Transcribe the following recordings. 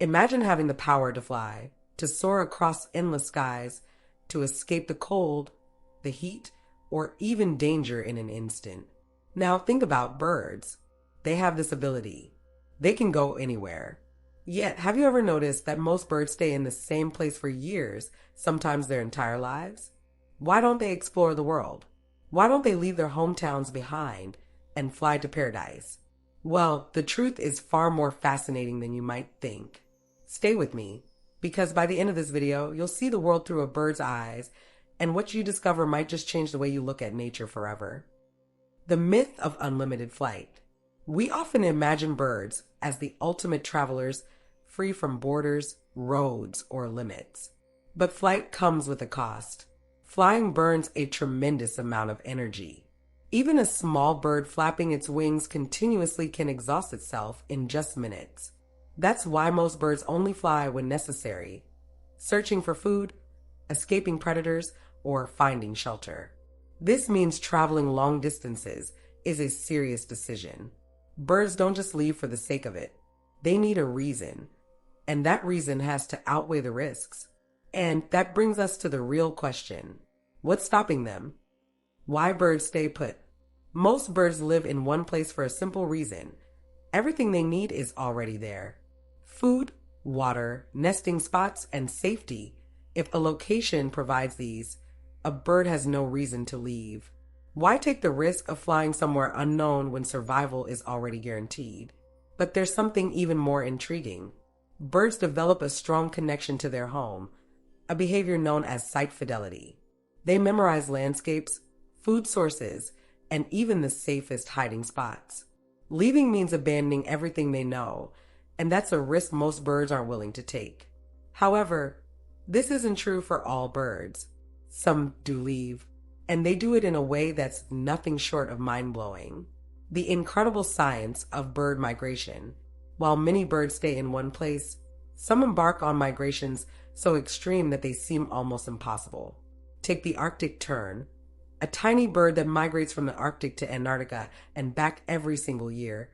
Imagine having the power to fly, to soar across endless skies, to escape the cold, the heat, or even danger in an instant. Now think about birds. They have this ability. They can go anywhere. Yet, have you ever noticed that most birds stay in the same place for years, sometimes their entire lives? Why don't they explore the world? Why don't they leave their hometowns behind and fly to paradise? Well, the truth is far more fascinating than you might think. Stay with me, because by the end of this video, you'll see the world through a bird's eyes, and what you discover might just change the way you look at nature forever. The myth of unlimited flight. We often imagine birds as the ultimate travelers, free from borders, roads, or limits. But flight comes with a cost. Flying burns a tremendous amount of energy. Even a small bird flapping its wings continuously can exhaust itself in just minutes. That's why most birds only fly when necessary, searching for food, escaping predators, or finding shelter. This means traveling long distances is a serious decision. Birds don't just leave for the sake of it. They need a reason, and that reason has to outweigh the risks. And that brings us to the real question. What's stopping them? Why birds stay put? Most birds live in one place for a simple reason. Everything they need is already there. Food, water, nesting spots, and safety. If a location provides these, a bird has no reason to leave. Why take the risk of flying somewhere unknown when survival is already guaranteed? But there's something even more intriguing. Birds develop a strong connection to their home, a behavior known as site fidelity. They memorize landscapes, food sources, and even the safest hiding spots. Leaving means abandoning everything they know, and that's a risk most birds aren't willing to take. However, this isn't true for all birds. Some do leave, and they do it in a way that's nothing short of mind-blowing. The incredible science of bird migration. While many birds stay in one place, some embark on migrations so extreme that they seem almost impossible. Take the Arctic tern, a tiny bird that migrates from the Arctic to Antarctica and back every single year,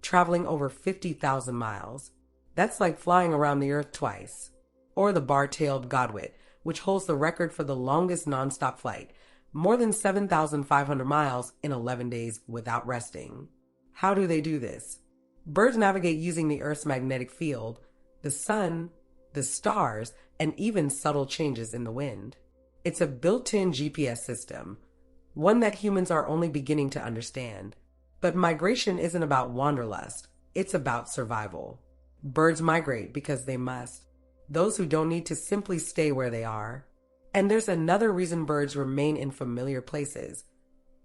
traveling over 50,000 miles. That's like flying around the Earth twice. Or the bar-tailed godwit, which holds the record for the longest nonstop flight, more than 7,500 miles in 11 days without resting. How do they do this? Birds navigate using the Earth's magnetic field, the sun, the stars, and even subtle changes in the wind. It's a built-in GPS system, one that humans are only beginning to understand. But migration isn't about wanderlust, it's about survival. Birds migrate because they must. Those who don't need to simply stay where they are. And there's another reason birds remain in familiar places,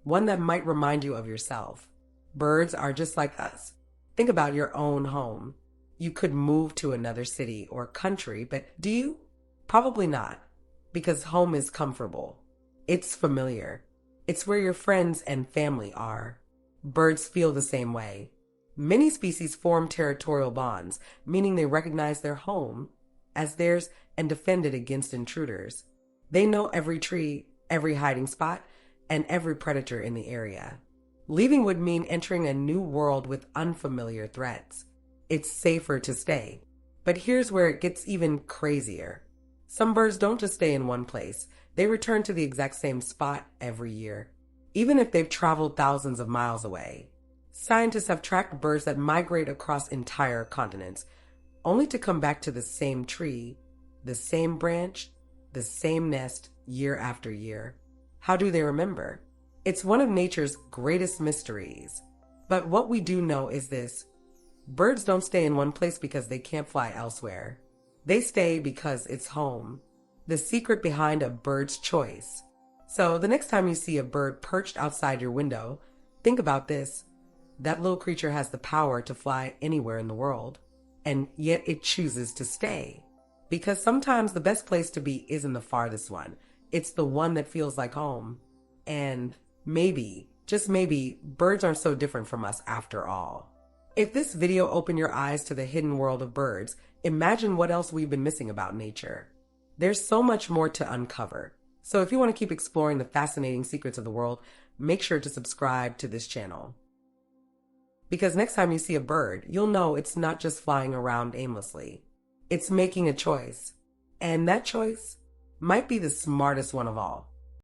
one that might remind you of yourself. Birds are just like us. Think about your own home. You could move to another city or country, but do you? Probably not, because home is comfortable. It's familiar. It's where your friends and family are. Birds feel the same way. Many species form territorial bonds, meaning they recognize their home as theirs and defend it against intruders. They know every tree, every hiding spot, and every predator in the area. Leaving would mean entering a new world with unfamiliar threats. It's safer to stay. But here's where it gets even crazier. Some birds don't just stay in one place. They return to the exact same spot every year, even if they've traveled thousands of miles away. Scientists have tracked birds that migrate across entire continents, only to come back to the same tree, the same branch, the same nest year after year. How do they remember? It's one of nature's greatest mysteries. But what we do know is this. Birds don't stay in one place because they can't fly elsewhere. They stay because it's home. The secret behind a bird's choice. So the next time you see a bird perched outside your window, think about this. That little creature has the power to fly anywhere in the world. And yet it chooses to stay. Because sometimes the best place to be isn't the farthest one. It's the one that feels like home. And maybe, just maybe, birds aren't so different from us after all. If this video opened your eyes to the hidden world of birds, imagine what else we've been missing about nature. There's so much more to uncover. So if you want to keep exploring the fascinating secrets of the world, make sure to subscribe to this channel. Because next time you see a bird, you'll know it's not just flying around aimlessly. It's making a choice. And that choice might be the smartest one of all.